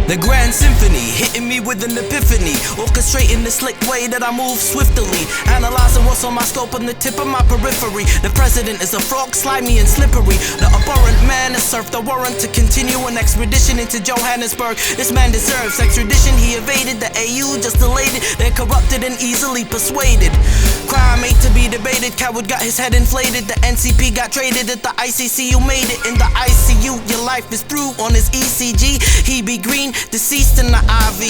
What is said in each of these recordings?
The grand symphony, hitting me with an epiphany, orchestrating the slick way that I move swiftly, analyzing what's on my scope on the tip of my periphery. The president is a frog, slimy and slippery. The abhorrent man has served the warrant to continue an expedition into Johannesburg. This man deserves extradition. He evaded the AU, just delayed it. They're corrupted and easily persuaded. Crime ain't to be debated. Coward got his head inflated. The NCP got traded at the ICC. You made it in the ICU. Your life is through on his ECG. He be green, deceased in the IV.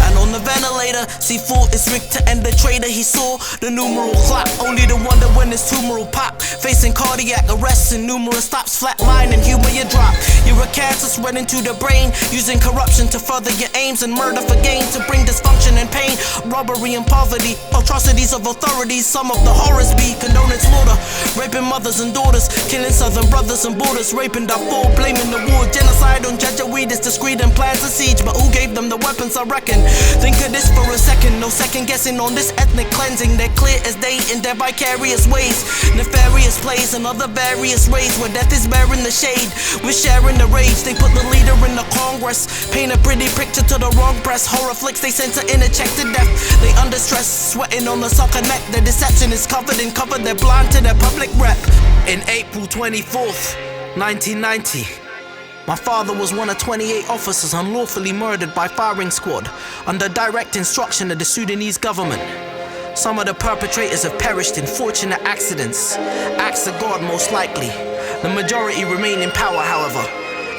And on the ventilator, C4 is rigged to end the traitor. He saw the numeral clock, only to wonder when his tumoral pop. Facing cardiac arrests and numerous stops, flatline and humor you drop. You're a cancer spreading to the brain, using corruption to further your aims and murder for gain, to bring dysfunction and pain, robbery and poverty, atrocities of authorities. Some of the horrors be condoning slaughter, raping mothers and daughters, killing southern brothers and borders, raping Darfur, blaming the war, genocide on Janjaweed is discreet and plans a siege. But who gave them the weapons, I reckon? Think of this for a second, no second guessing on this ethnic cleansing. They're clear as day in their vicarious ways, nefarious plays and other various ways where death is bearing the shade. We're sharing the rage, they put the leader in the Congress, paint a pretty picture to the wrong press. Horror flicks, they censor in a check to death. They under stress, sweating on the soccer neck. Their deception is covered in cover, they're blind to their public rep. In April 24th, 1990, my father was one of 28 officers unlawfully murdered by firing squad under direct instruction of the Sudanese government. Some of the perpetrators have perished in fortunate accidents, acts of God most likely. The majority remain in power, however,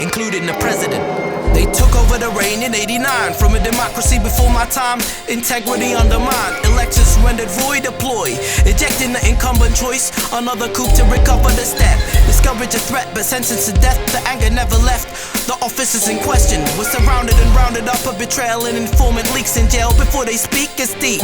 including the president. They took over the reign in '89 from a democracy before my time. Integrity undermined, elections rendered void, a ploy, ejecting the incumbent choice. Another coup to recover the step. Discourage a threat, but sentenced to death. The anger never left. The officers in question were surrounded and rounded up. A betrayal and informant leaks in jail before they speak. It's deep.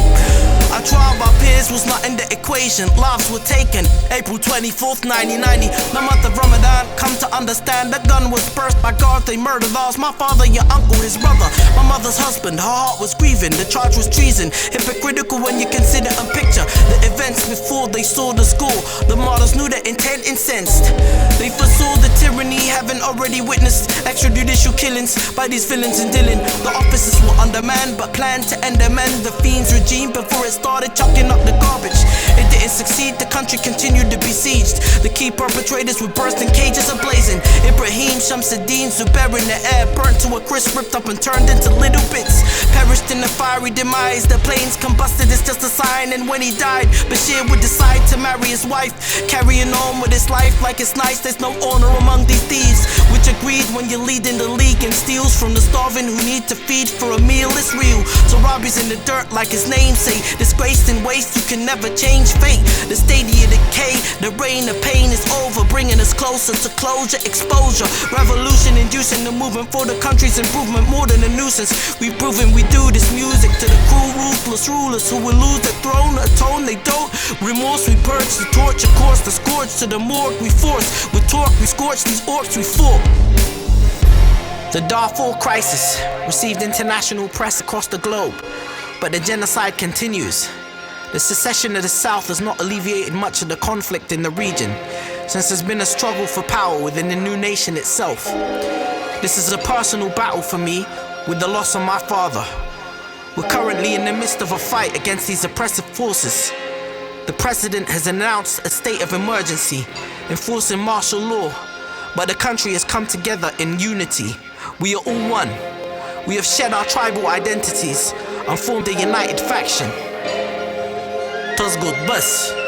Our trial by peers was not in the equation. Lives were taken. April 24th, 1990, the month of Ramadan. Come to understand, the gun was burst by guards. They murdered ours. My father, your uncle, his brother, my mother's husband. Her heart was grieving. The charge was treason. Hypocritical when you consider and picture the events before they saw the score. The martyrs knew their intent incensed. They foresaw the tyranny, having already witnessed extrajudicial killings by these villains in Dillon. The officers were undermanned, but planned to end the fiend's regime before it started chucking up the garbage. It didn't succeed, the country continued to be sieged. The key perpetrators were burst in cages ablazing. Ibrahim, Shamsuddin, Zubair in the air, burnt to a crisp, ripped up and turned into little bits. Perished in a fiery demise, the planes combusted, it's just a sign. And when he died, Bashir would decide to marry his wife, carrying on with his life like it's nice. There's no honor among these thieves, which agreed when you're leading the league and steals from the starving who need to feed for a meal. It's real, so Robbie's in the dirt like his name say. Disgraced in waste, you can never change fate. The stadia decay, the reign of pain is over, bringing us closer to closure, exposure. Revolution inducing the movement for the country's improvement, more than a nuisance. We've proven we do this music to the cruel, ruthless rulers who will lose their throne. Atone, they don't. Remorse, we purge the torch, of course, the scourge to the morgue we force. With torque, we scorch these orcs we fought. The Darfur crisis received international press across the globe, but the genocide continues. The secession of the South has not alleviated much of the conflict in the region, since there's been a struggle for power within the new nation itself. This is a personal battle for me with the loss of my father. We're currently in the midst of a fight against these oppressive forces. The president has announced a state of emergency, enforcing martial law, but the country has come together in unity. We are all one. We have shed our tribal identities and formed a united faction. Tas good bus.